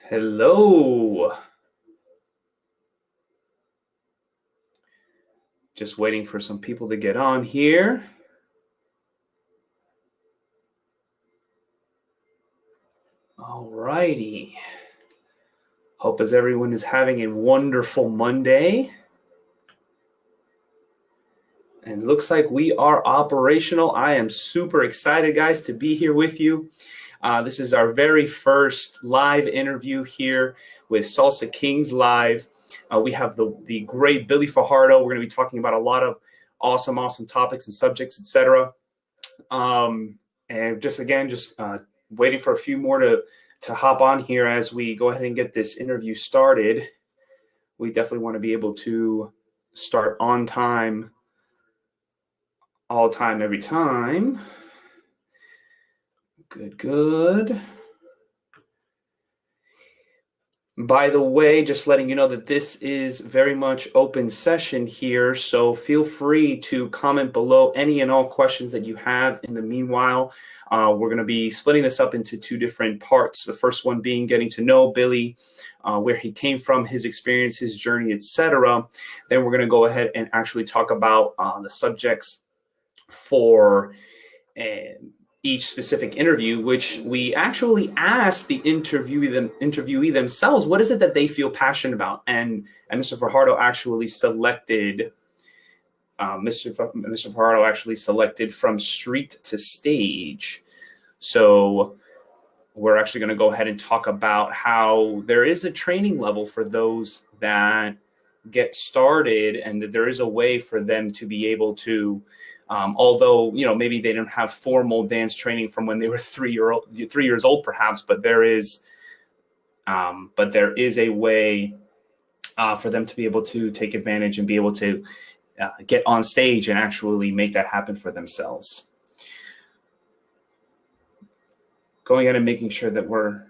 Hello. Just waiting for some people to get on here. All righty. Hope as everyone is having a wonderful Monday. And looks like we are operational. I am super excited, guys, to be here with you. This is our very first live interview here with Salsa Kings Live. We have the great Billy Fajardo. We're going to be talking about a lot of awesome topics and subjects, etc. And just waiting for a few more to hop on here as we go ahead and get this interview started. We definitely want to be able to start on time, all time, every time. Good. By the way, just letting you know that this is very much open session here, so feel free to comment below any and all questions that you have. In the meanwhile, we're going to be splitting this up into two different parts. The first one being getting to know Billy, where he came from, his experience, his journey, etc. Then we're going to go ahead and actually talk about the subjects for each specific interview, which we actually asked the interviewee themselves, what is it that they feel passionate about? And Mr. Fajardo actually selected, Mr. Fajardo actually selected from street to stage. So we're actually going to go ahead and talk about how there is a training level for those that get started, and that there is a way for them to be able to, although, you know, maybe they didn't have formal dance training from when they were 3 years old, perhaps, but there is a way for them to be able to take advantage and be able to get on stage and actually make that happen for themselves. Going ahead and making sure that we're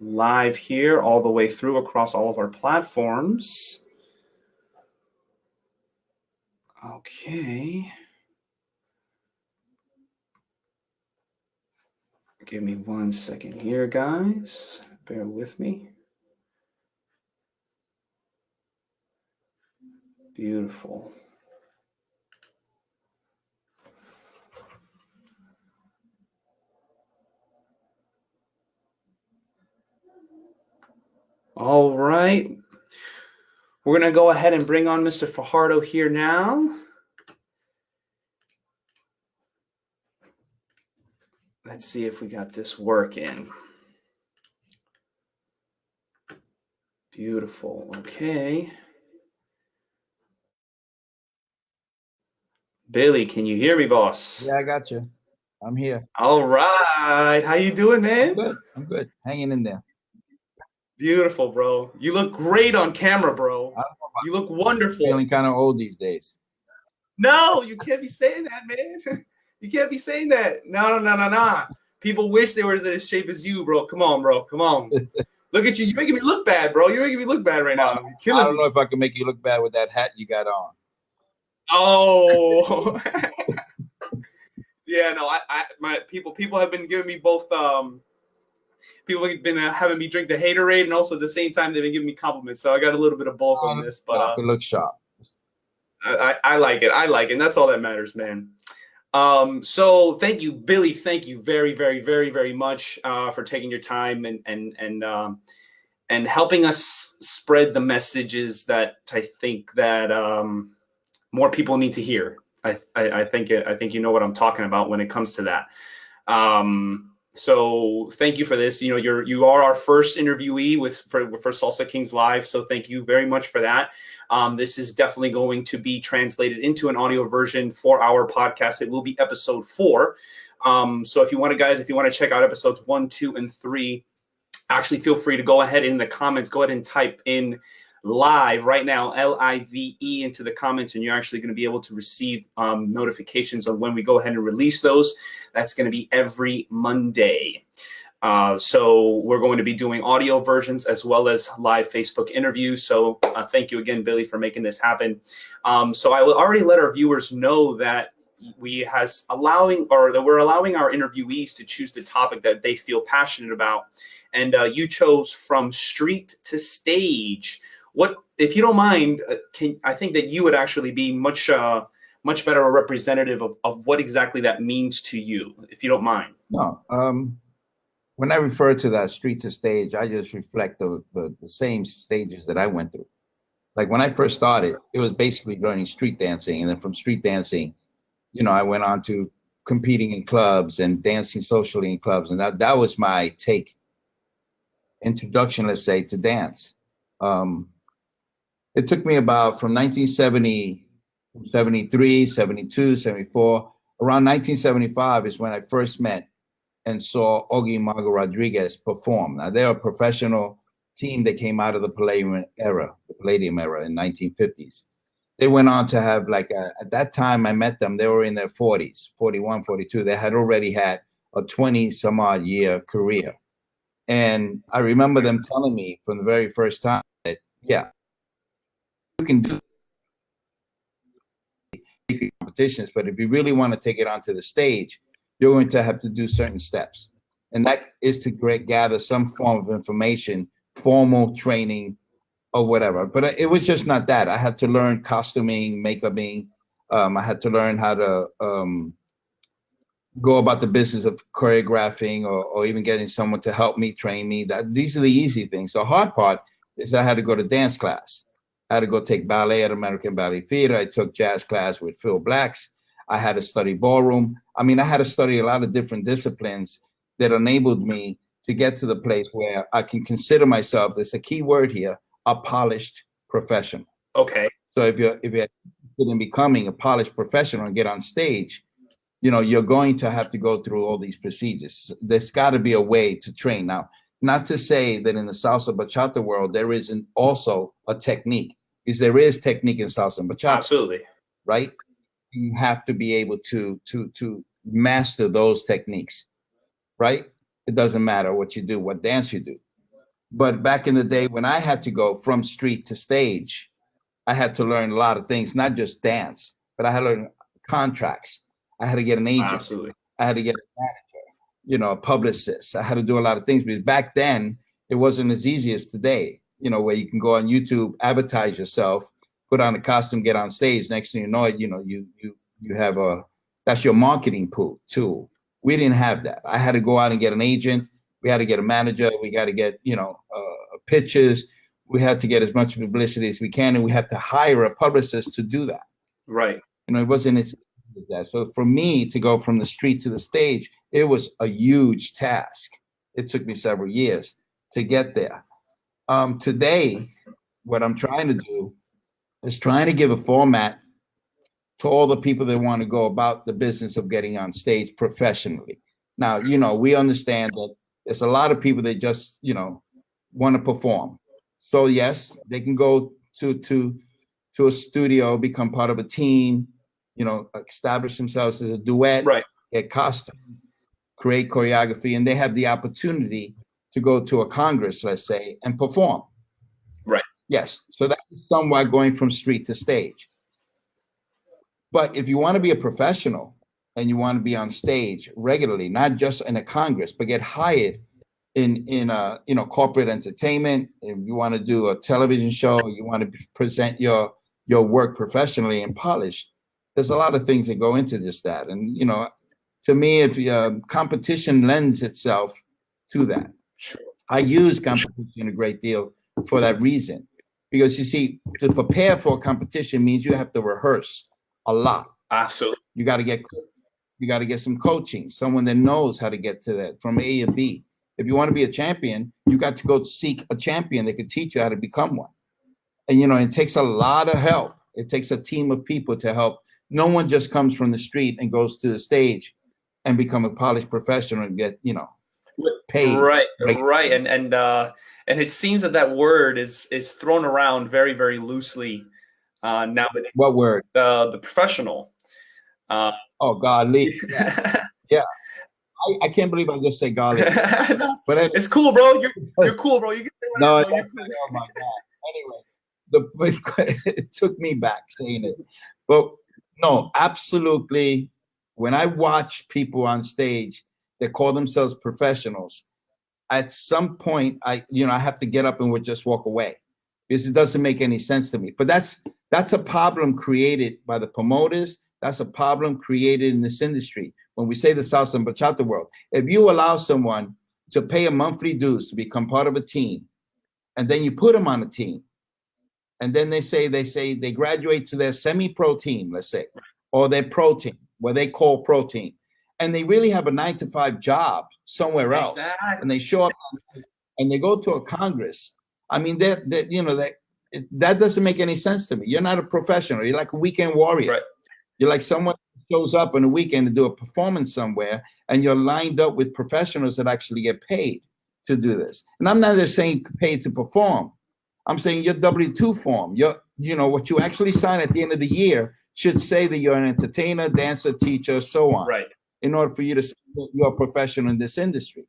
live here all the way through across all of our platforms. Okay. Give me 1 second here, guys. Bear with me. Beautiful. All right. We're going to go ahead and bring on Mr. Fajardo here now. Let's see if we got this working. Beautiful. Okay. Billy, can you hear me, boss? Yeah, I got you. I'm here. All right. How you doing, man? I'm good. Hanging in there. Beautiful, bro. You look great on camera, bro. You look wonderful. Feeling kind of old these days. No, you can't be saying that, man. You can't be saying that. No. People wish they were as shape as you, bro. Come on, bro. Come on. Look at you. You're making me look bad, bro. You're making me look bad right now. You're killing me. I don't know if I can make you look bad with that hat you got on. Oh. Yeah, no, my people have been giving me both. People have been having me drink the Haterade, and also at the same time they've been giving me compliments. So I got a little bit of both on this, but it looks sharp. I like it. I like it. And that's all that matters, man. So thank you, Billy. Thank you very much for taking your time and helping us spread the messages that I think that more people need to hear. I think you know what I'm talking about when it comes to that. So thank you for this. You know, you are our first interviewee for Salsa Kings Live. So thank you very much for that. This is definitely going to be translated into an audio version for our podcast. It will be episode 4. So if you want to check out episodes 1, 2, and 3, actually feel free to go ahead in the comments. Go ahead and type in live right now, LIVE, into the comments, and you're actually going to be able to receive notifications of when we go ahead and release those. That's going to be every Monday. So we're going to be doing audio versions as well as live Facebook interviews. So thank you again, Billy, for making this happen. So I will already let our viewers know that we're allowing our interviewees to choose the topic that they feel passionate about. And you chose from street to stage. What, if you don't mind, I think that you would actually be much better a representative of what exactly that means to you, if you don't mind. No. When I refer to that street to stage, I just reflect the same stages that I went through. Like when I first started, it was basically learning street dancing. And then from street dancing, I went on to competing in clubs and dancing socially in clubs. And that was my introduction, let's say, to dance. It took me about from 1970, 73, 72, 74, around 1975 is when I first met and saw Augie and Margot Rodriguez perform. Now, they're a professional team that came out of the Palladium era in 1950s. They went on to have at that time I met them, they were in their 40s, 41, 42. They had already had a 20 some odd year career. And I remember them telling me from the very first time that, yeah, you can do competitions, but if you really want to take it onto the stage, you're going to have to do certain steps. And that is to gather some form of information, formal training or whatever. But it was just not that. I had to learn costuming, makeuping. I had to learn how to go about the business of choreographing or even getting someone to help me, train me. These are the easy things. The hard part is I had to go to dance class. I had to go take ballet at American Ballet Theater. I took jazz class with Phil Blacks. I had to study ballroom. I mean, I had to study a lot of different disciplines that enabled me to get to the place where I can consider myself, there's a key word here, a polished professional. Okay. So if you're interested in becoming a polished professional and get on stage, you're going to have to go through all these procedures. There's got to be a way to train. Now, not to say that in the salsa bachata world, there isn't also a technique, because there is technique in salsa and bachata. Absolutely. Right? You have to be able to master those techniques, right? It doesn't matter what you do, what dance you do. But back in the day when I had to go from street to stage, I had to learn a lot of things, not just dance, but I had to learn contracts. I had to get an agent. Absolutely. I had to get a manager, a publicist. I had to do a lot of things, because back then it wasn't as easy as today, where you can go on YouTube, advertise yourself, put on a costume, get on stage. Next thing you know it, you have that's your marketing tool. We didn't have that. I had to go out and get an agent. We had to get a manager. We got to get, pitches. We had to get as much publicity as we can, and we had to hire a publicist to do that. Right. It wasn't as easy as that. So for me to go from the street to the stage, it was a huge task. It took me several years to get there. Today, what I'm trying to do is trying to give a format to all the people that want to go about the business of getting on stage professionally. Now, we understand that there's a lot of people that just, want to perform. So yes, they can go to a studio, become part of a team, establish themselves as a duet, right, get costume, create choreography, and they have the opportunity to go to a congress, let's say, and perform. Right. Yes. So that is somewhat going from street to stage. But if you want to be a professional and you want to be on stage regularly, not just in a congress, but get hired in corporate entertainment, if you want to do a television show, you want to present your work professionally and polished, there's a lot of things that go into that. And to me, if competition lends itself to that. Sure. I use competition a great deal for that reason, because you see, to prepare for a competition means you have to rehearse a lot. Absolutely. You got to get some coaching, someone that knows how to get to that from A to B. If you want to be a champion, you got to go seek a champion that could teach you how to become one. And it takes a lot of help. It takes a team of people to help. No one just comes from the street and goes to the stage and become a polished professional and get paid. Right. And it seems that word is thrown around very, very loosely nowadays. What word? The professional. Oh, God, yeah. I can't believe I just say garlic. But anyway, It's cool, bro. You're cool, bro. You can say no, whatever, bro. You're cool. oh my God. Anyway, it took me back saying it. But no, absolutely. When I watch people on stage that call themselves professionals, at some point I have to get up and would just walk away because it doesn't make any sense to me. But that's a problem created by the promoters. That's a problem created in this industry. When we say the salsa and bachata world, if you allow someone to pay a monthly dues to become part of a team, and then you put them on a team, and then they say they graduate to their semi-pro team, let's say, or their pro team, what they call pro team, and they really have a 9 to 5 job somewhere else, and they show up and they go to a congress. I mean, that doesn't make any sense to me. You're not a professional. You're like a weekend warrior. Right. You're like someone who shows up on a weekend to do a performance somewhere, and you're lined up with professionals that actually get paid to do this. And I'm not just saying paid to perform. I'm saying your W-2 form, what you actually sign at the end of the year should say that you're an entertainer, dancer, teacher, so on. Right. In order for you to say that you're a professional in this industry.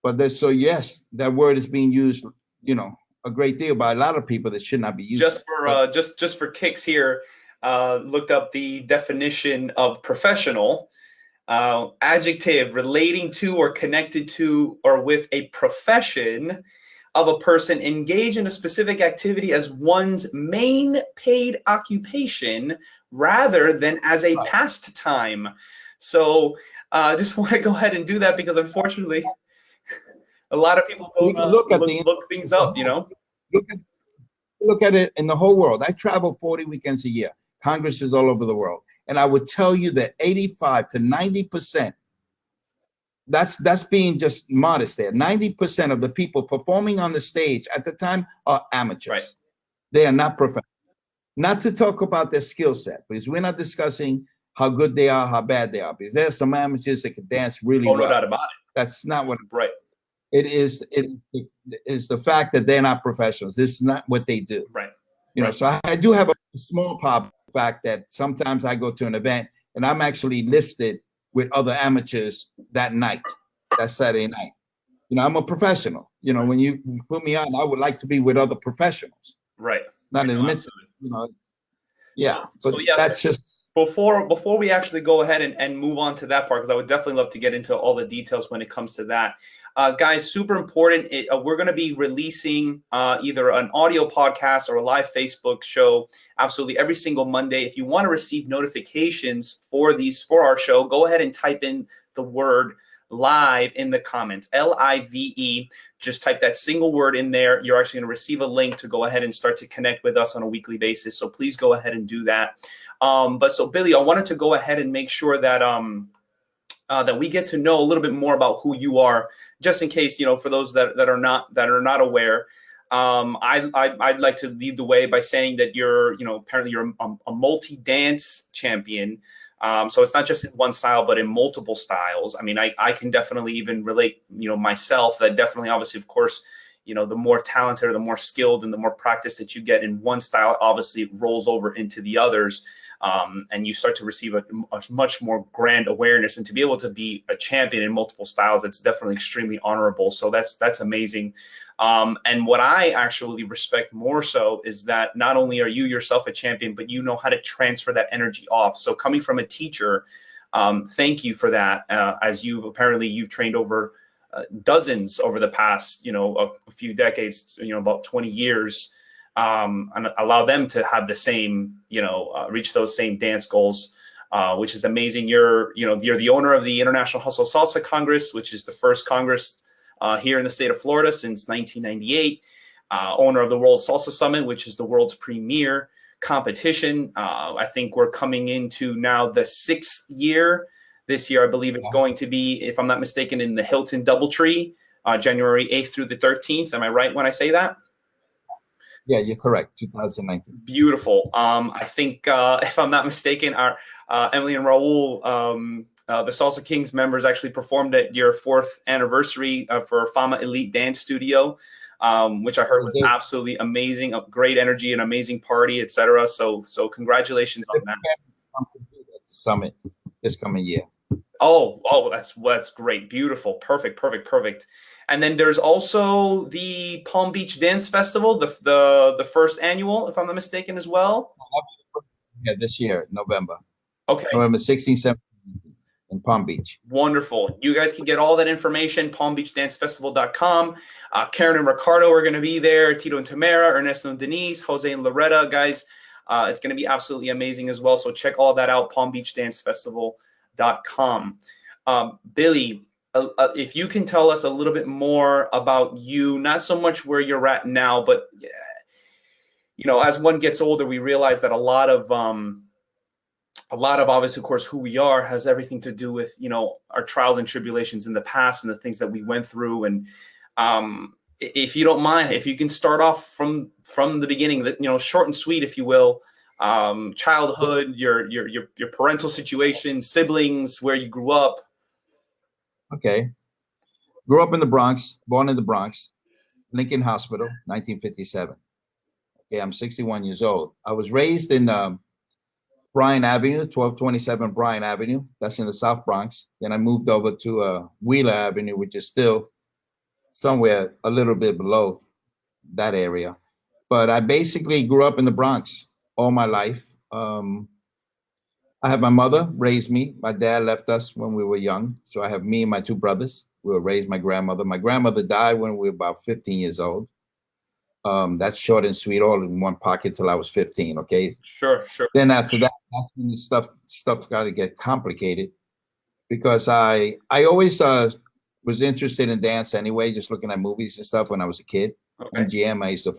But so yes, that word is being used, a great deal by a lot of people that should not be used. Just for kicks here, looked up the definition of professional. Adjective relating to or connected to or with a profession of a person engaged in a specific activity as one's main paid occupation rather than as a pastime. So just want to go ahead and do that because unfortunately a lot of people don't look things up, Look at it in the whole world. I travel 40 weekends a year, congresses all over the world. And I would tell you that 85 to 90%, that's being just modest there. 90% of the people performing on the stage at the time are amateurs. Right. They are not professionals. Not to talk about their skill set, because we're not discussing how good they are, how bad they are, because there are some amateurs that can dance really well. No doubt about it. That's not what. Right. It is the fact that they're not professionals. This is not what they do. Right. So I do have a small problem with the fact that sometimes I go to an event and I'm actually listed with other amateurs that night, that Saturday night. I'm a professional. When you put me on, I would like to be with other professionals. Right. Not in the midst of, yeah. So yes, that's just before we actually go ahead and move on to that part, because I would definitely love to get into all the details when it comes to that. Guys, super important. We're going to be releasing either an audio podcast or a live Facebook show absolutely every single Monday. If you want to receive notifications for our show, go ahead and type in the word live in the comments, LIVE. Just type that single word in there. You're actually going to receive a link to go ahead and start to connect with us on a weekly basis. So please go ahead and do that. So Billy, I wanted to go ahead and make sure that that we get to know a little bit more about who you are, just in case, for those that are not aware. I'd like to lead the way by saying that you're, apparently you're a multi-dance champion. So it's not just in one style, but in multiple styles. I mean, I can definitely even relate, myself, that definitely, obviously, of course, the more talented or the more skilled and the more practice that you get in one style, obviously it rolls over into the others. And you start to receive a much more grand awareness, and to be able to be a champion in multiple styles, that's definitely extremely honorable. So that's amazing. And what I actually respect more so is that not only are you yourself a champion, but you know how to transfer that energy off. So coming from a teacher, thank you for that. As you've trained over dozens over the past, a few decades, about 20 years. And allow them to have the same, reach those same dance goals, which is amazing. You're the owner of the International Hustle Salsa Congress, which is the first Congress here in the state of Florida since 1998. Owner of the World Salsa Summit, which is the world's premier competition. I think we're coming into now the 6th year. This year, I believe it's going to be, if I'm not mistaken, in the Hilton Doubletree, January 8th through the 13th. Am I right when I say that? Yeah, you're correct. 2019. Beautiful. I think, if I'm not mistaken, our Emily and Raul, the Salsa Kings members, actually performed at your 4th anniversary for Fama Elite Dance Studio, which I heard was absolutely amazing. A great energy, an amazing party, etc. So congratulations on that. Summit this coming year. Oh, that's great. Beautiful. Perfect, perfect, perfect. And then there's also the Palm Beach Dance Festival, the first annual, if I'm not mistaken, as well. Yeah, this year, November. Okay. November 16th, 17th in Palm Beach. Wonderful. You guys can get all that information, palmbeachdancefestival.com. Karen and Ricardo are going to be there, Tito and Tamara, Ernesto and Denise, Jose and Loretta, guys. It's going to be absolutely amazing as well. So check all that out, palmbeachdancefestival.com. Billy, if you can tell us a little bit more about you, not so much where you're at now, but as one gets older, we realize that a lot of obviously, of course, who we are has everything to do with our trials and tribulations in the past and the things that we went through. And if you don't mind, if you can start off from the beginning, that short and sweet, if you will, childhood, your parental situation, siblings, where you grew up. Okay. Grew up in the Bronx, born in the Bronx, Lincoln Hospital, 1957. Okay, I'm 61 years old. I was raised in Bryan Avenue, 1227 Bryan Avenue. That's in the South Bronx. Then I moved over to Wheeler Avenue, which is still somewhere a little bit below that area. But I basically grew up in the Bronx all my life. I have my mother raised me. My dad left us when we were young. So I have me and my two brothers. We were raised by my grandmother. My grandmother died when we were about 15 years old. That's short and sweet, all in one pocket till I was 15. Okay. Sure. Then after that, that's when the stuff got to get complicated because I always was interested in dance anyway, just looking at movies and stuff when I was a kid. Okay. MGM, I used to,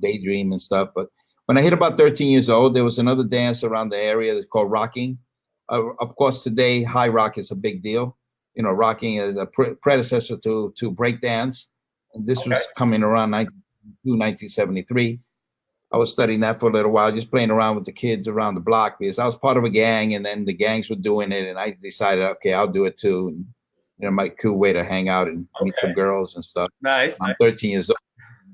daydream and stuff. But when I hit about 13 years old, there was another dance around the area that's called rocking. Of course, today, high rock is a big deal. Rocking is a predecessor to break dance. And this was coming around 1973. I was studying that for a little while, just playing around with the kids around the block because I was part of a gang and then the gangs were doing it. And I decided, okay, I'll do it too. And, my cool way to hang out and meet some girls and stuff. Nice. I'm 13 years old.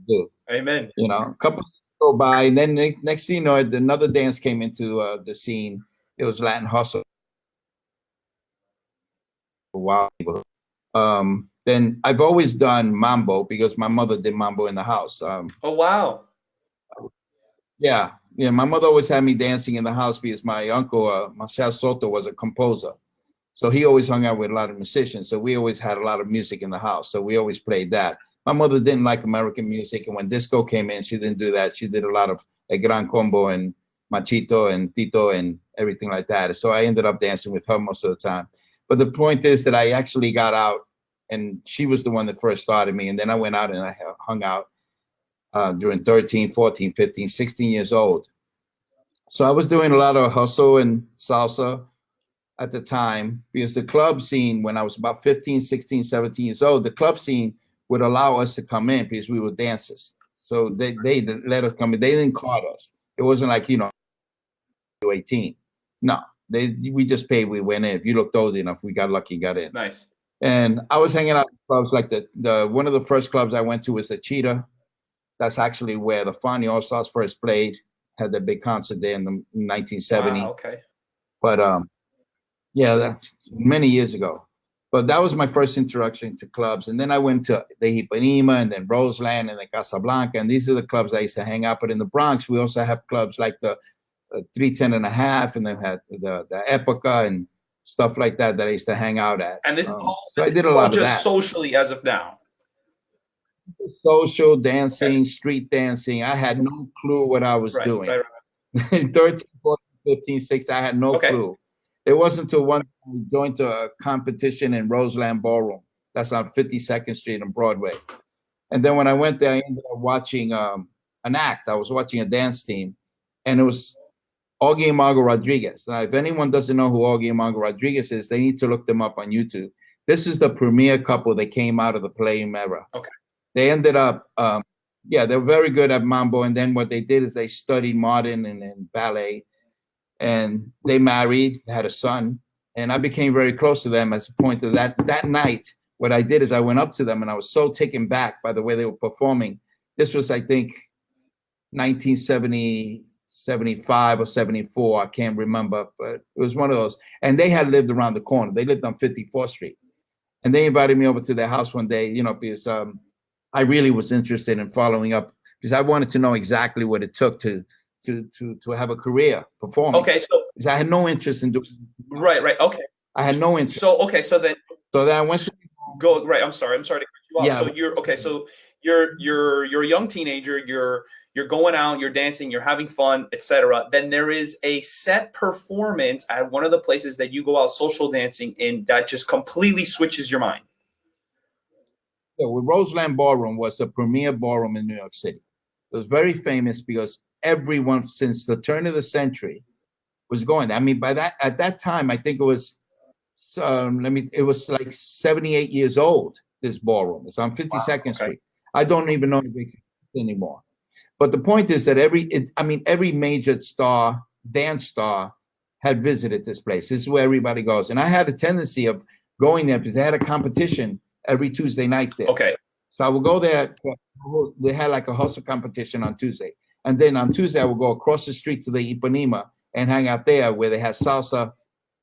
Dude. Amen. A couple of go by, and then next thing you know, another dance came into the scene. It was Latin hustle. Wow. Then I've always done mambo because my mother did mambo in the house. Oh wow. Yeah. My mother always had me dancing in the house because my uncle Marcel Soto was a composer, so he always hung out with a lot of musicians. So we always had a lot of music in the house. So we always played that. My mother didn't like American music, and when disco came in, she didn't do that. She did a lot of El Gran Combo and Machito and Tito and everything like that. So I ended up dancing with her most of the time. But the point is that I actually got out, and she was the one that first started me. And then I went out and I hung out during 13, 14, 15, 16 years old. So I was doing a lot of hustle and salsa at the time because the club scene, when I was about 15, 16, 17 years old, the club scene would allow us to come in because we were dancers. So they let us come in. They didn't card us. It wasn't like, you're 18. No, we just paid. We went in. If you looked old enough, we got lucky, got in. Nice. And I was hanging out in clubs like the one of the first clubs I went to was the Cheetah. That's actually where the Fonny All Stars first played. Had that big concert there in 1970. Wow, okay. But that's many years ago. But that was my first introduction to clubs. And then I went to the Ipanema and then Roseland and then Casablanca. And these are the clubs I used to hang out. But in the Bronx, we also have clubs like the 310 and a half, and then had the Ep4 and stuff like that I used to hang out at. And this is so I did a lot of that. Just socially as of now. Social dancing, street dancing. I had no clue what I was doing. Right. 13, 14, 15, 16, I had no clue. It wasn't until one time we joined a competition in Roseland Ballroom. That's on 52nd Street and Broadway. And then when I went there, I ended up watching an act. I was watching a dance team, and it was Augie and Margot Rodriguez. Now, if anyone doesn't know who Augie and Margot Rodriguez is, they need to look them up on YouTube. This is the premier couple that came out of the Palladium era. Okay. They ended up, they're very good at mambo. And then what they did is they studied modern and ballet. And they married, had a son, and I became very close to them as a point of that night. What I did is I went up to them, and I was so taken back by the way they were performing. This was, I think, 1976, 75 or 74. I can't remember, but it was one of those. And they had lived around the corner. They lived on 54th Street. And they invited me over to their house one day, because I really was interested in following up because I wanted to know exactly what it took to have a career performing. Okay, so because I had no interest in doing. right, okay. I had no interest. So then I went to go right. I'm sorry to cut you off. Yeah. So you're okay. So you're a young teenager. You're going out. You're dancing. You're having fun, etc. Then there is a set performance at one of the places that you go out social dancing in that just completely switches your mind. Yeah, well, Roseland Ballroom was the premier ballroom in New York City. It was very famous because everyone since the turn of the century was going. I mean, at that time, I think it was it was like 78 years old. This ballroom. It's on 52nd Street. I don't even know if it exists anymore. But the point is that every major dance star, had visited this place. This is where everybody goes, and I had a tendency of going there because they had a competition every Tuesday night there. Okay. So I would go there. They had like a hustle competition on Tuesday. And then on Tuesday, I would go across the street to the Ipanema and hang out there where they had salsa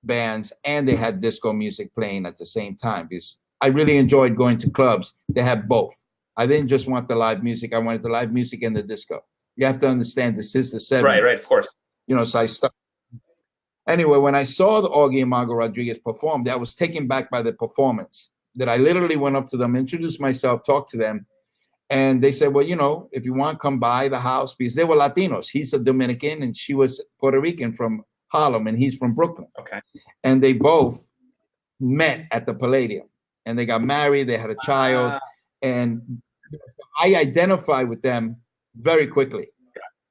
bands and they had disco music playing at the same time. Because I really enjoyed going to clubs. They had both. I didn't just want the live music. I wanted the live music and the disco. You have to understand this is the 70s. Right, of course. So I started. Anyway, when I saw the Augie and Margot Rodriguez perform, I was taken back by the performance. That I literally went up to them, introduced myself, talked to them, and they said, well, if you want, come by the house, because they were Latinos. He's a Dominican and she was Puerto Rican from Harlem and he's from Brooklyn. Okay. And they both met at the Palladium and they got married, they had a child, and I identified with them very quickly.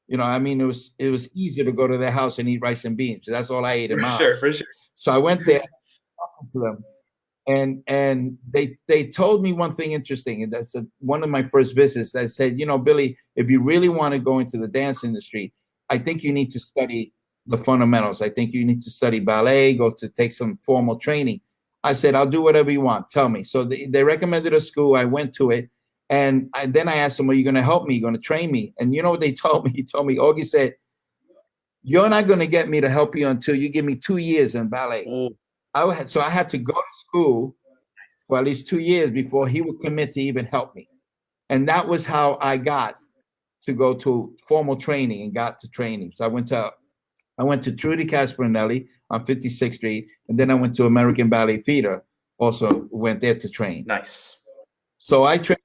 It was easier to go to their house and eat rice and beans. That's all I ate in my house. For sure. So I went there talking to them. And they told me one thing interesting, and that's one of my first visits. That said, Billy, if you really want to go into the dance industry, I think you need to study the fundamentals. I think you need to study ballet, go to take some formal training. I said, I'll do whatever you want. Tell me. So they recommended a school. I went to it, and then I asked them, "Are you going to help me? You're going to train me?" And you know what they told me? He told me, Augie said, "You're not going to get me to help you until you give me 2 years in ballet." Ooh. I had to go to school for at least 2 years before he would commit to even help me. And that was how I got to go to formal training and got to training. So I went to Trudy Casparinelli on 56th Street, and then I went to American Ballet Theater, also went there to train. Nice. So I trained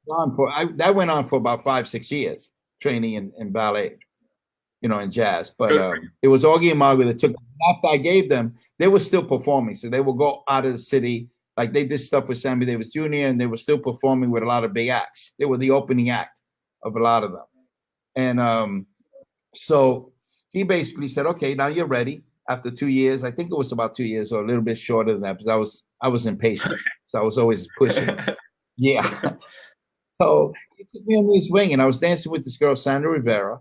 that went on for about 5-6 years, training in ballet, in jazz. But it was Augie and Margaret that took, after I gave them, they were still performing. So they would go out of the city. Like they did stuff with Sammy Davis Jr. and they were still performing with a lot of big acts. They were the opening act of a lot of them. And so he basically said, okay, now you're ready. After 2 years, I think it was about 2 years or a little bit shorter than that, because I was impatient. So I was always pushing. Yeah. So he took me under his wing, and I was dancing with this girl, Sandra Rivera,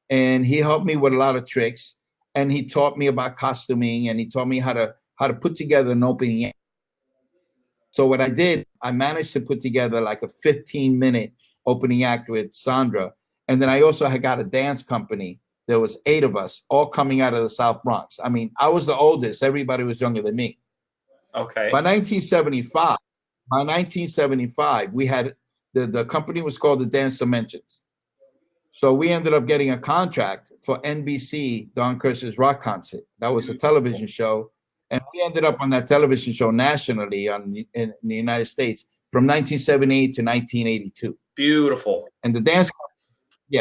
and he helped me with a lot of tricks. And he taught me about costuming, and he taught me how to put together an opening act. So what I did, I managed to put together like a 15-minute opening act with Sandra. And then I also had got a dance company. There was 8 of us, all coming out of the South Bronx. I mean, I was the oldest. Everybody was younger than me. Okay. By 1975, we had the company was called the Dance Dimensions. So we ended up getting a contract for NBC, Don Kirshner's rock concert. That was a television show. And we ended up on that television show nationally in the United States from 1978 to 1982. Beautiful. And the dance,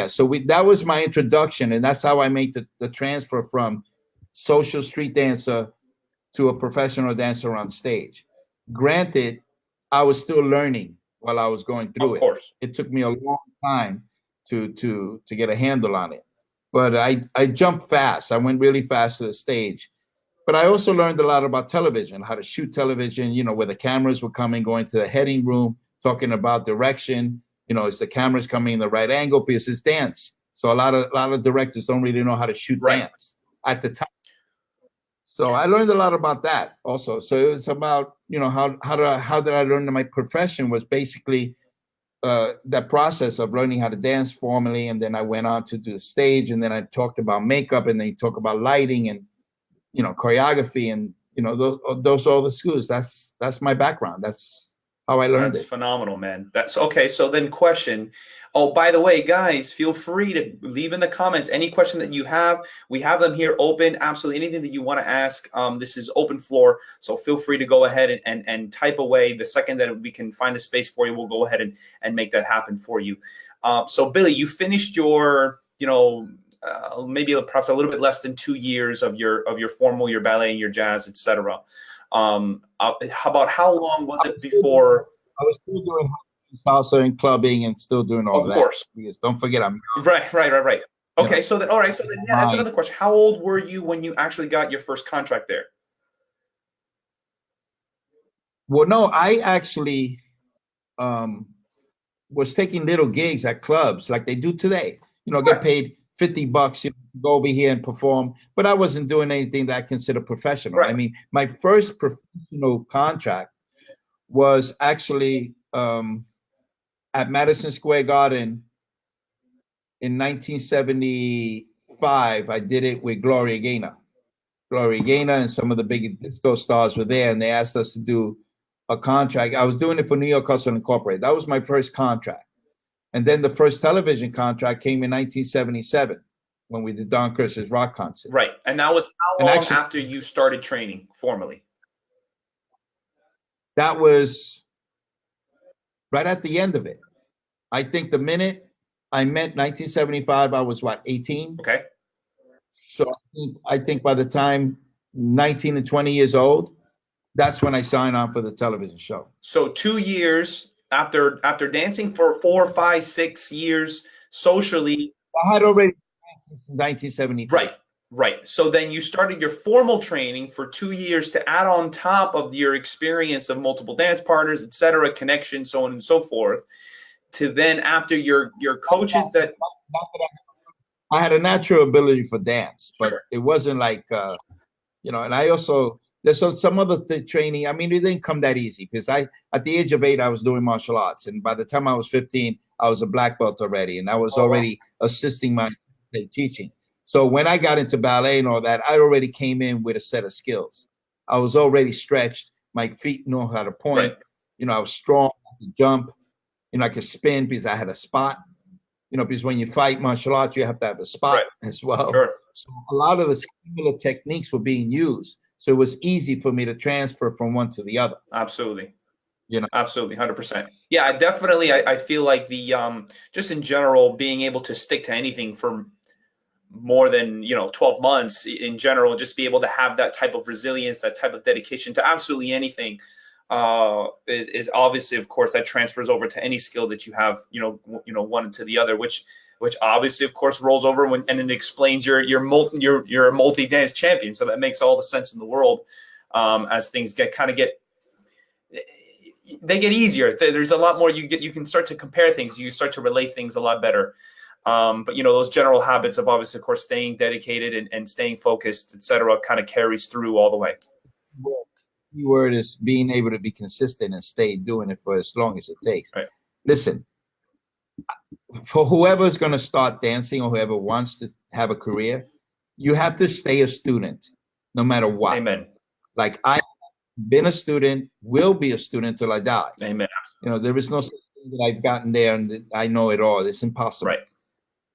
so that was my introduction. And that's how I made the transfer from social street dancer to a professional dancer on stage. Granted, I was still learning while I was going through it. Of course. It took me a long time to get a handle on it. But I jumped fast. I went really fast to the stage. But I also learned a lot about television, how to shoot television, where the cameras were coming, going to the heading room, talking about direction, is the cameras coming in the right angle, because it's dance. So a lot of directors don't really know how to shoot dance at the time. So I learned a lot about that also. So it was about, how did I learn that my profession was basically that process of learning how to dance formally, and then I went on to do the stage, and then I talked about makeup, and then you talk about lighting and choreography, and those all the schools. That's my background. That's how I learned That's it. phenomenal, man. That's okay. So then question. Oh, by the way, guys, feel free to leave in the comments any question that you have. We have them here open. Absolutely anything that you want to ask. This is open floor. So feel free to go ahead and type away. The second that we can find a space for you, we'll go ahead and make that happen for you. So Billy, you finished your, maybe perhaps a little bit less than 2 years of your formal, your ballet and your jazz, etc. How long was it before? I was still doing salsa and clubbing and still doing all Of that. course. Because don't forget, I'm right. Okay, so then, all right, so then, yeah, that's another question. How old were you when you actually got your first contract there? Well, no, I actually was taking little gigs at clubs like they do today. Get paid $50, go over here and perform. But I wasn't doing anything that I consider professional. Right. I mean, my first professional contract was actually at Madison Square Garden in 1975. I did it with Gloria Gaynor. Gloria Gaynor and some of the big disco stars were there, and they asked us to do a contract. I was doing it for New York Hustle Incorporated. That was my first contract. And then the first television contract came in 1977 when we did Don Kirshner's rock concert. Right. And that was how long after you started training formally? That was right at the end of it. I think the minute I met 1975, I was 18? Okay. So I think by the time 19 and 20 years old, that's when I signed on for the television show. So 2 years after dancing for 4, 5, 6 years socially. I had already danced since 1973. Right. So then you started your formal training for 2 years to add on top of your experience of multiple dance partners, etc., connection, so on and so forth. To then after your coaches that I had a natural ability for dance, but it wasn't like and I also there's some other training. I mean, it didn't come that easy because at the age of 8 I was doing martial arts, and by the time I was 15 I was a black belt already, and I was already assisting my teaching. So when I got into ballet and all that, I already came in with a set of skills. I was already stretched. My feet know how to point. Right. I was strong. I could jump. I could spin because I had a spot. Because when you fight martial arts, you have to have a spot as well. Sure. So a lot of the similar techniques were being used. So it was easy for me to transfer from one to the other. Absolutely. Absolutely, 100%. Yeah, I feel like the just in general, being able to stick to anything for more than 12 months in general, just be able to have that type of resilience, that type of dedication to absolutely anything is obviously, of course, that transfers over to any skill that you have, one into the other, which obviously, of course, rolls over and it explains you're a multi-dance champion. So that makes all the sense in the world as things get easier. There's a lot more you can start to compare things. You start to relate things a lot better. But those general habits of obviously, of course, staying dedicated and staying focused, etc., kind of carries through all the way. The key word is being able to be consistent and stay doing it for as long as it takes. Right. Listen, for whoever's going to start dancing or whoever wants to have a career, you have to stay a student no matter what. Amen. Like I've been a student, will be a student till I die. Amen. There is no such thing that I've gotten there and that I know it all. It's impossible. Right.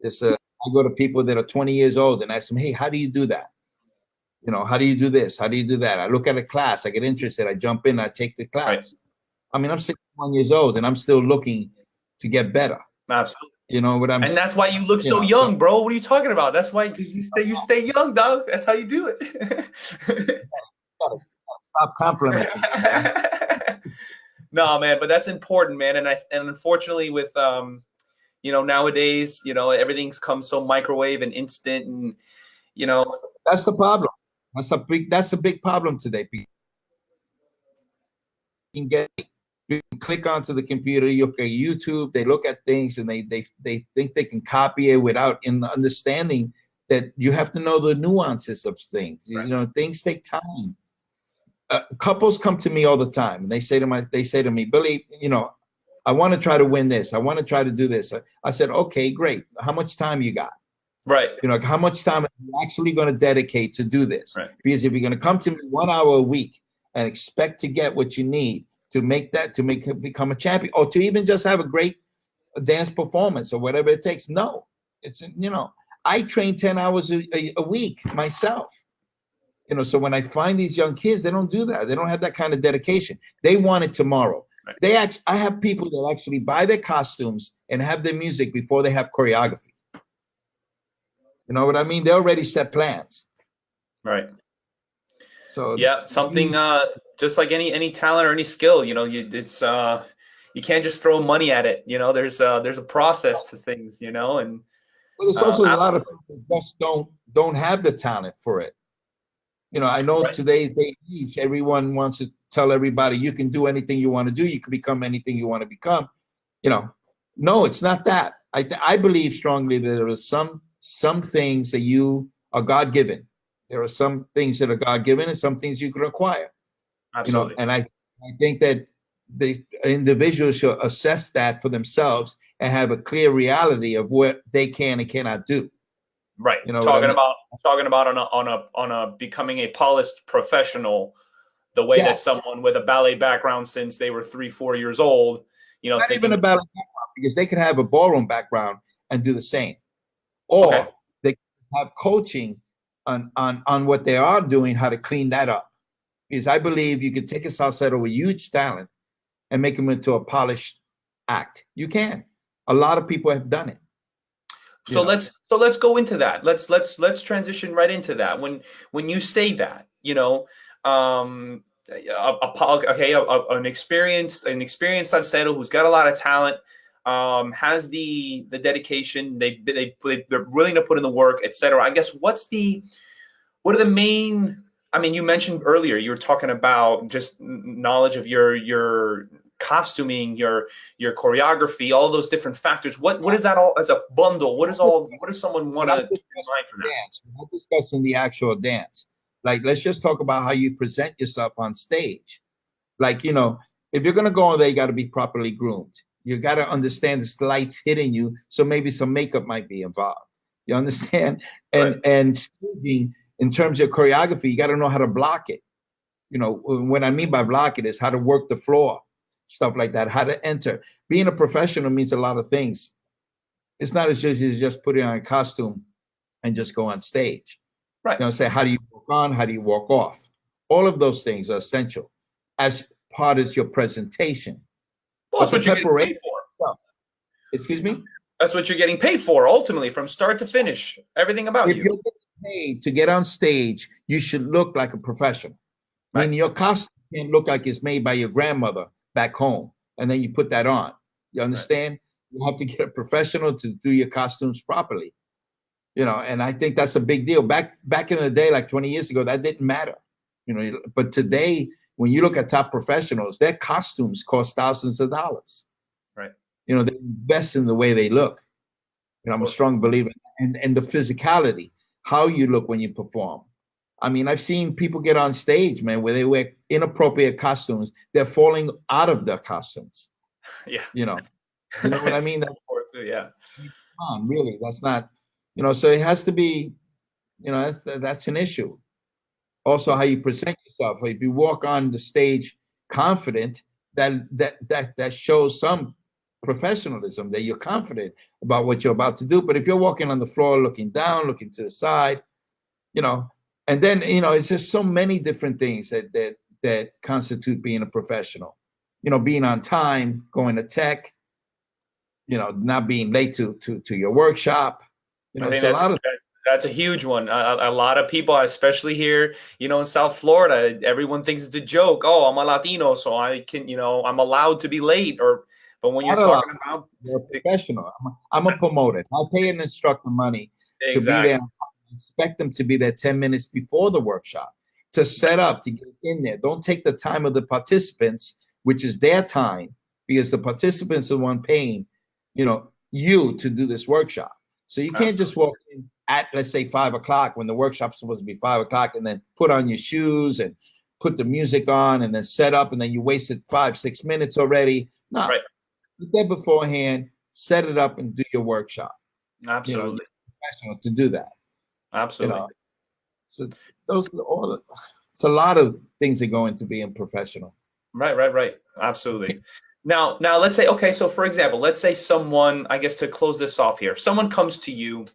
I go to people that are 20 years old and ask them, hey, how do you do that? How do you do this? How do you do that? I look at a class, I get interested, I jump in, I take the class. Right. I mean, I'm 61 years old and I'm still looking to get better. Absolutely. You know what I'm saying? And that's why you look so young, bro. What are you talking about? That's why, because you stay young, dog. That's how you do it. Stop complimenting. No, man, but that's important, man. And unfortunately with nowadays, everything's come so microwave and instant, and that's the problem. That's a big problem today. You can click onto the computer, you look at YouTube, they look at things and they think they can copy it without understanding that you have to know the nuances of things. Right. Things take time. Couples come to me all the time and they say to me, Billy, I want to try to win this. I want to try to do this. I said, okay, great. How much time you got? Right. You know, how much time are you actually going to dedicate to do this? Right. Because if you're going to come to me 1 hour a week and expect to get what you need to make that, to become a champion, or to even just have a great dance performance or whatever it takes. No, it's, you know, I train 10 hours a week myself. You know, so when I find these young kids, they don't do that. They don't have that kind of dedication. They want it tomorrow. Right. I have people that actually buy their costumes and have their music before they have choreography. You know what I mean? They already set plans. Right. So yeah, something just like any talent or any skill, you know, it's you can't just throw money at it. You know, there's a process to things, you know, and well, there's also a lot of people that just don't have the talent for it. You know, I know right. Today's day and age, everyone wants to tell everybody you can do anything you want to do. You can become anything you want to become. You know, no, it's not that. I believe strongly that there are some things that you are God-given. There are some things that are God-given and some things you can acquire. Absolutely. You know, and I think that the individuals should assess that for themselves and have a clear reality of what they can and cannot do. Right. You know, talking about on a becoming a polished professional, the way that someone with a ballet background since they were 3-4 years old, you know, not even a ballet background, because they could have a ballroom background and do the same, or they have coaching on what they are doing, how to clean that up. Because I believe you could take a salsero with huge talent and make them into a polished act. You can. A lot of people have done it. So let's go into that. Let's transition right into that. When you say that, you know, an experienced salsero who's got a lot of talent, has the dedication, they're willing to put in the work, etc. I guess what are the main? I mean, you mentioned earlier you were talking about just knowledge of your costuming, your choreography, all those different factors. What is that all as a bundle? What does someone want to keep in mind for that? Dance. We're not discussing the actual dance. Like, let's just talk about how you present yourself on stage. Like, you know, if you're gonna go on there, you got to be properly groomed. You got to understand the light's hitting you, so maybe some makeup might be involved. You understand? And staging, in terms of choreography, you got to know how to block it. You know, what I mean by block it is how to work the floor, stuff like that, how to enter. Being a professional means a lot of things. It's not as easy as just putting on a costume and just go on stage. Right. You know, say, how do you walk on? How do you walk off? All of those things are essential as part of your presentation. Well, that's what you're getting paid for. Excuse me? That's what you're getting paid for, ultimately, from start to finish. Everything about you. If you're getting paid to get on stage, you should look like a professional. Right. When your costume can't look like it's made by your grandmother back home, and then you put that on. You understand? Right. You have to get a professional to do your costumes properly. You know, and I think that's a big deal. Back in the day, like 20 years ago, that didn't matter. You know, but today, when you look at top professionals, their costumes cost thousands of dollars. Right. You know, they invest in the way they look. You know, I'm a strong believer. And the physicality, how you look when you perform. I mean, I've seen people get on stage, man, where they wear inappropriate costumes. They're falling out of their costumes. Yeah. You know what I mean? Yeah. Come on, really, that's not, you know, so it has to be, you know, that's an issue. Also, how you present yourself. If you walk on the stage confident, that shows some professionalism, that you're confident about what you're about to do. But if you're walking on the floor, looking down, looking to the side, you know, and then, you know, it's just so many different things that constitute being a professional. You know, being on time, going to tech, you know, not being late to your workshop. You know, it's a lot of. That's a huge one. A lot of people, especially here, you know, in South Florida, everyone thinks it's a joke. Oh, I'm a Latino, so I can, you know, I'm allowed to be late. But when you're talking about, you're a professional, I'm a promoter. I pay an instructor money to be there. I expect them to be there 10 minutes before the workshop to set up, to get in there. Don't take the time of the participants, which is their time, because the participants are the one paying, you know, you to do this workshop. So you can't just walk in at, let's say, 5 o'clock when the workshop's supposed to be 5 o'clock, and then put on your shoes and put the music on and then set up, and then you wasted 5-6 minutes already. No, get there beforehand, set it up, and do your workshop. You're Absolutely. professional to do that. You Absolutely. know, so those are all. It's a lot of things that go into being professional. Right, right, right. Absolutely. Now let's say, okay, so for example, let's say someone, I guess to close this off here, someone comes to you,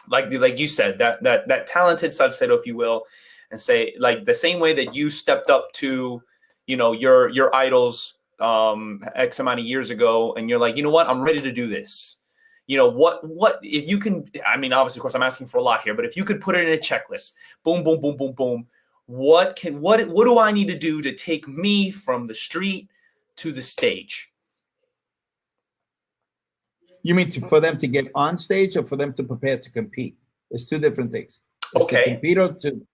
like you said, that talented salsero, if you will, and say like the same way that you stepped up to, your idols X amount of years ago, and you're like, you know what, I'm ready to do this. What if you can, I mean, obviously, of course, I'm asking for a lot here, but if you could put it in a checklist, boom, boom, boom, boom, boom, what do I need to do to take me from the street to the stage? You mean for them to get on stage or for them to prepare to compete? It's two different things. It's to Okay. compete or to.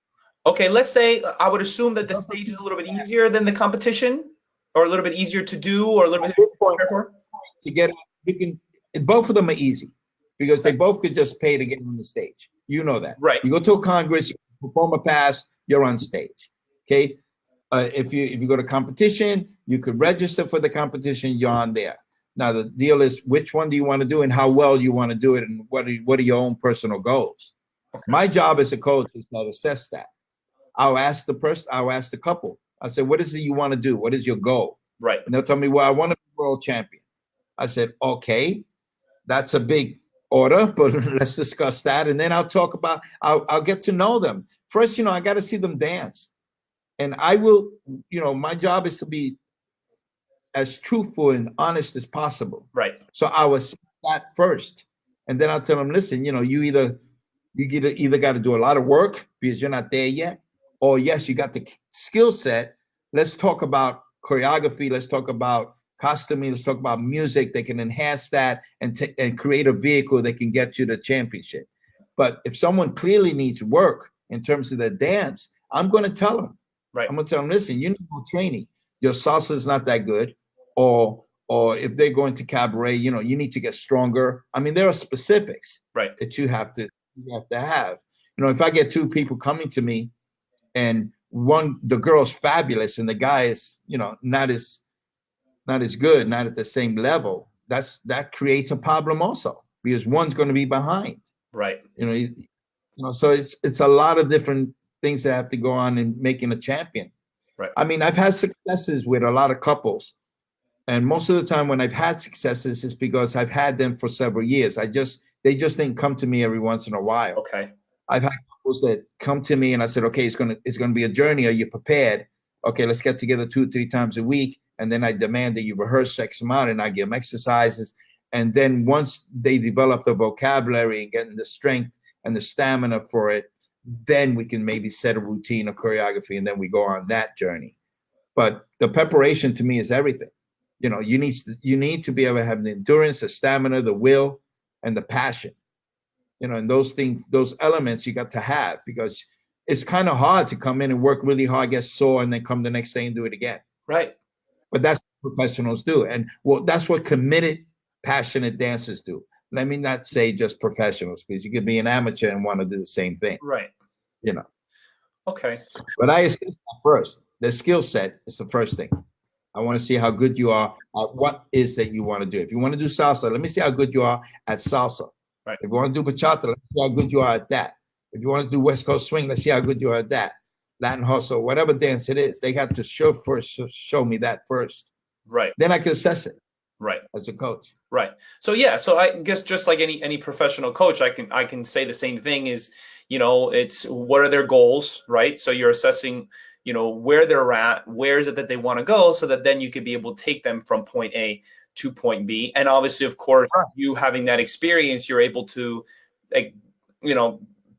Okay, let's say I would assume that the stage is a little bit easier than the competition, or a little bit easier to do, or a little At bit this point, prepare for. to get, you can, both of them are easy because they both could just pay to get on the stage. You know that. Right. You go to a congress, you perform a pass, you're on stage. Okay. If you go to competition, you could register for the competition, you're on there. Now the deal is which one do you want to do and how well you want to do it, and what are your own personal goals. Okay. My job as a coach is to assess that. I'll ask the couple. I said, what is it you want to do? What is your goal? Right. And they'll tell me, well, I want to be world champion. I said, okay, that's a big order, but let's discuss that. And then I'll get to know them. First, I got to see them dance. And I will, my job is to be as truthful and honest as possible. Right. So I will say that first. And then I'll tell them, listen, you either got to do a lot of work because you're not there yet, or yes, you got the skill set. Let's talk about choreography. Let's talk about costuming. Let's talk about music. They can enhance that and create a vehicle that can get you the championship. But if someone clearly needs work in terms of their dance, I'm going to tell them. Right. I'm going to tell them, listen, you need more training. Your salsa is not that good. Or if they're going to cabaret, you need to get stronger. I mean, there are specifics that you have to have. If I get two people coming to me and the girl's fabulous and the guy is, not as good, not at the same level, that creates a problem also because one's going to be behind. Right. So it's a lot of different things that have to go on in making a champion. Right. I mean, I've had successes with a lot of couples. And most of the time when I've had successes, it's because I've had them for several years. They just didn't come to me every once in a while. Okay. I've had couples that come to me and I said, okay, it's gonna be a journey. Are you prepared? Okay, let's get together 2-3 times a week. And then I demand that you rehearse X amount and I give them exercises. And then once they develop the vocabulary and getting the strength and the stamina for it, then we can maybe set a routine or choreography and then we go on that journey. But the preparation to me is everything. You need to be able to have the endurance, the stamina, the will, and the passion. And those things, those elements you got to have because it's kind of hard to come in and work really hard, get sore, and then come the next day and do it again. Right. But that's what professionals do. And that's what committed, passionate dancers do. Let me not say just professionals because you could be an amateur and want to do the same thing. Right. Okay. But I assist that first. The skill set is the first thing. I want to see how good you are at what is that you want to do. If you want to do salsa, let me see how good you are at salsa. Right. If you want to do bachata, let's see how good you are at that. If you want to do West Coast swing, let's see how good you are at that. Latin hustle, whatever dance it is, they got to show me that first. Right. Then I can assess it. Right. As a coach. Right. So yeah, so I guess just like any professional coach, I can say the same thing is, it's what are their goals, right? So you're assessing where they're at, where is it that they want to go, so that then you could be able to take them from point A to point B. And obviously, of course, you having that experience, you're able to,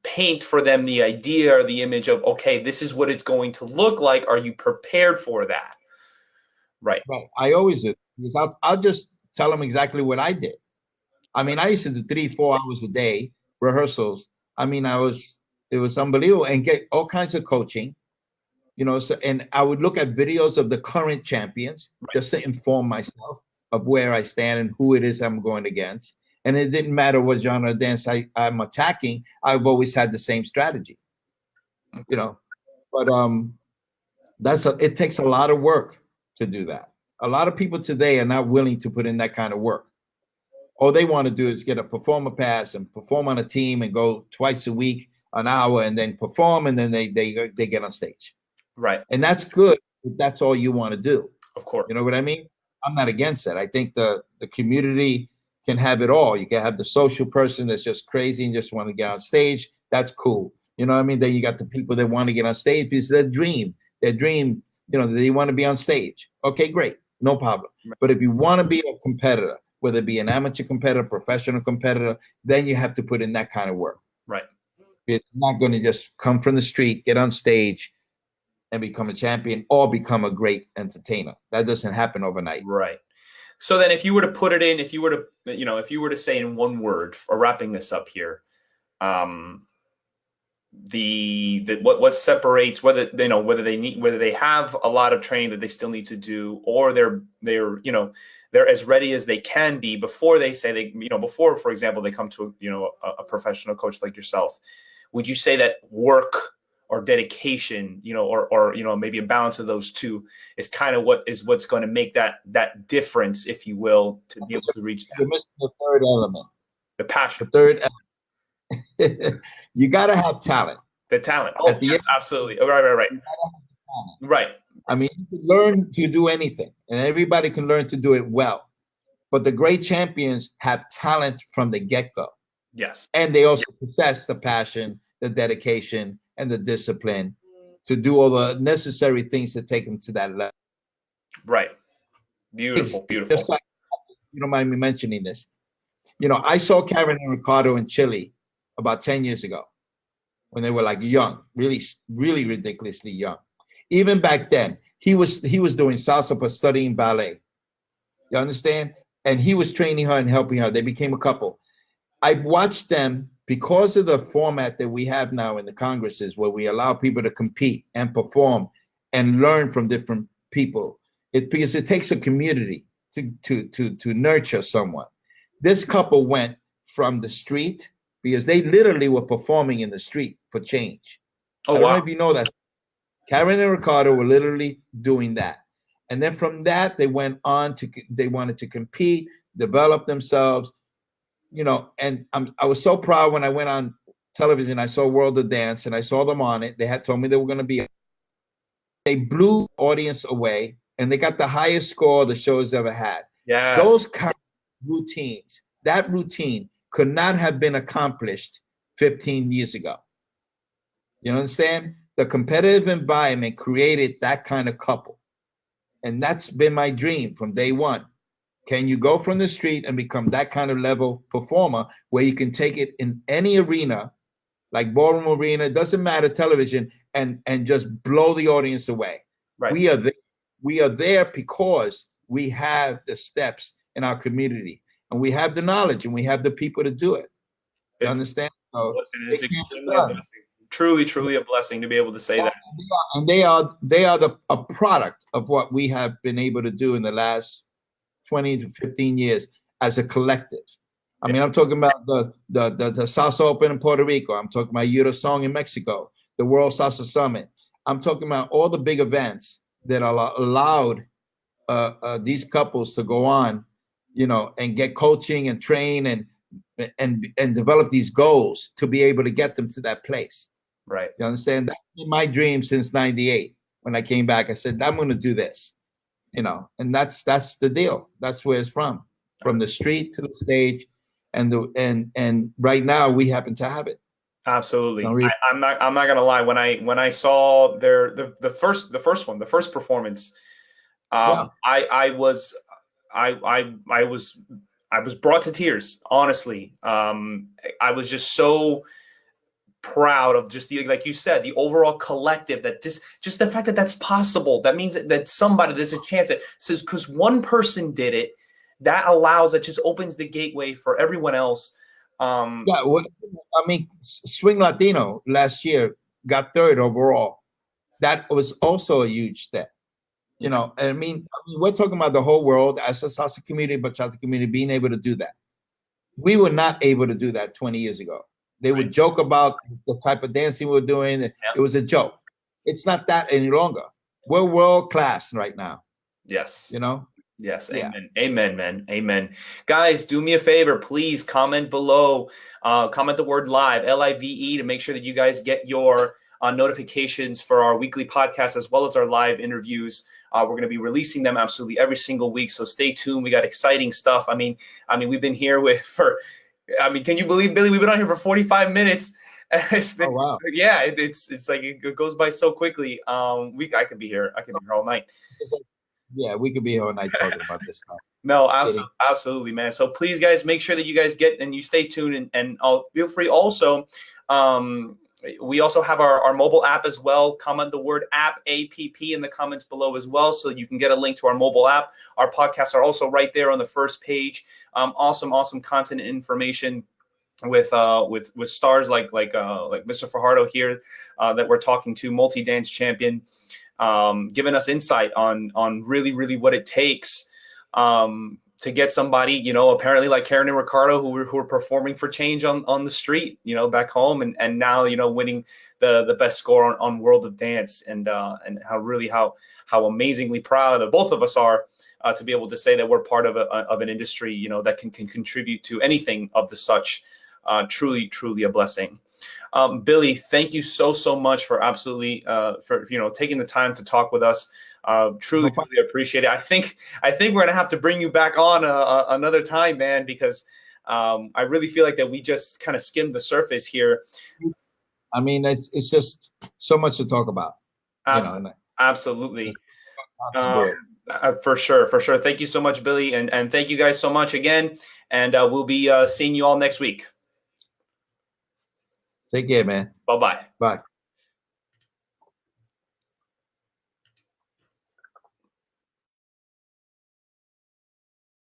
paint for them the idea or the image of, okay, this is what it's going to look like. Are you prepared for that? Right. Right. I always do because I'll just tell them exactly what I did. I mean, I used to do 3-4 hours a day rehearsals. I mean, it was unbelievable and get all kinds of coaching. And I would look at videos of the current champions just to inform myself of where I stand and who it is I'm going against. And it didn't matter what genre of dance I'm attacking. I've always had the same strategy, But it takes a lot of work to do that. A lot of people today are not willing to put in that kind of work. All they want to do is get a performer pass and perform on a team and go twice a week, an hour, and then perform, and then they get on stage. Right. And that's good if that's all you want to do. Of course. You know what I mean? I'm not against that. I think the community can have it all. You can have the social person that's just crazy and just want to get on stage. That's cool. You know what I mean? Then you got the people that want to get on stage because their dream, you know, they want to be on stage. Okay, great. No problem. Right. But if you want to be a competitor, whether it be an amateur competitor, professional competitor, then you have to put in that kind of work. Right. It's not going to just come from the street, get on stage, and become a champion or become a great entertainer. That doesn't happen overnight. Right. So then if you were to put it in, if you were to say in one word, or wrapping this up here, what separates whether they have a lot of training that they still need to do, or they're as ready as they can be before they say before, for example, they come to a professional coach like yourself. Would you say that work or dedication, or maybe a balance of those two is kind of what's going to make that difference, if you will, to be able to reach that? You're missing the third element. The passion. The third element. You got to have talent. The talent. Oh, yes, absolutely. Right. Right. I mean, you can learn to do anything, and everybody can learn to do it well. But the great champions have talent from the get-go. Yes. And they also possess the passion, the dedication, and the discipline to do all the necessary things to take them to that level. Right. Beautiful. Just like, you don't mind me mentioning this. I saw Karen and Ricardo in Chile about 10 years ago when they were like young, really, really ridiculously young. Even back then, he was doing salsa but studying ballet. You understand? And he was training her and helping her. They became a couple. I've watched them because of the format that we have now in the Congresses, where we allow people to compete and perform and learn from different people. Because it takes a community to nurture someone. This couple went from the street because they literally were performing in the street for change. Oh, I don't know wow. if you know that. Karen and Ricardo were literally doing that. And then from that, they went on they wanted to compete, develop themselves, and I was so proud when I went on television. I saw World of Dance and I saw them on it. They had told me they were going to be. They blew audience away and they got the highest score the show has ever had. Yeah. Those kind of routines, that routine could not have been accomplished 15 years ago. You understand? The competitive environment created that kind of couple. And that's been my dream from day one. Can you go from the street and become that kind of level performer where you can take it in any arena, like ballroom arena, it doesn't matter, television, and just blow the audience away? Right. We are there because we have the steps in our community, and we have the knowledge, and we have the people to do it. You understand? So it's extremely a blessing. Truly a blessing to be able to say that. And they are a product of what we have been able to do in the last 20 to 15 years as a collective. I mean, I'm talking about the Salsa Open in Puerto Rico. I'm talking about Eurosong in Mexico, the World Salsa Summit. I'm talking about all the big events that allowed these couples to go on, and get coaching and train and develop these goals to be able to get them to that place. Right. You understand? That's been my dream since '98. When I came back, I said, I'm going to do this, and that's the deal. That's where it's from the street to the stage. And right now we happen to have it. Absolutely. I'm not going to lie. When I saw the first performance, I was brought to tears, honestly. I was just so proud of just like you said, the overall collective, that just the fact that that's possible. That means that there's a chance that says, because one person did it, that just opens the gateway for everyone else. Swing Latino last year got third overall. That was also a huge step. I mean, we're talking about the whole world as a salsa community, bachata community, being able to do that. We were not able to do that 20 years ago. They would joke about the type of dancing we're doing. It was a joke. It's not that any longer. We're world class right now. Yes. you know? Yes, Yeah. amen. Amen, man. Amen. Guys, do me a favor, please comment below. Comment the word live, LIVE, to make sure that you guys get your notifications for our weekly podcast as well as our live interviews. We're going to be releasing them absolutely every single week, so stay tuned. We got exciting stuff. We've been here can you believe, Billy? We've been on here for 45 minutes. It's Oh, been, wow. yeah, it's like it goes by so quickly. I could be here. I could be here all night. It's like, yeah, we could be here all night talking about this stuff. No, Kidding. absolutely, man. So please, guys, make sure that you guys get and you stay tuned and feel free also. Um, we also have our mobile app as well. Comment the word app, APP, in the comments below as well, so you can get a link to our mobile app. Our podcasts are also right there on the first page. Awesome content and information with stars like Mr. Fajardo here that we're talking to, multi-dance champion, giving us insight on really what it takes to get somebody, apparently like Karen and Ricardo, who are performing for change on the street, back home, and now, winning the best score on World of Dance, and how amazingly proud of both of us are to be able to say that we're part of an industry, that can contribute to anything of the such. Truly a blessing. Billy, thank you so much for absolutely for taking the time to talk with us. Truly appreciate it. I think we're gonna have to bring you back on another time, man, because I really feel like that we just kind of skimmed the surface here. I mean, it's just so much to talk about. Absolutely. For sure. Thank you so much, Billy, and thank you guys so much again. And we'll be seeing you all next week. Take care, man. Bye-bye. Bye.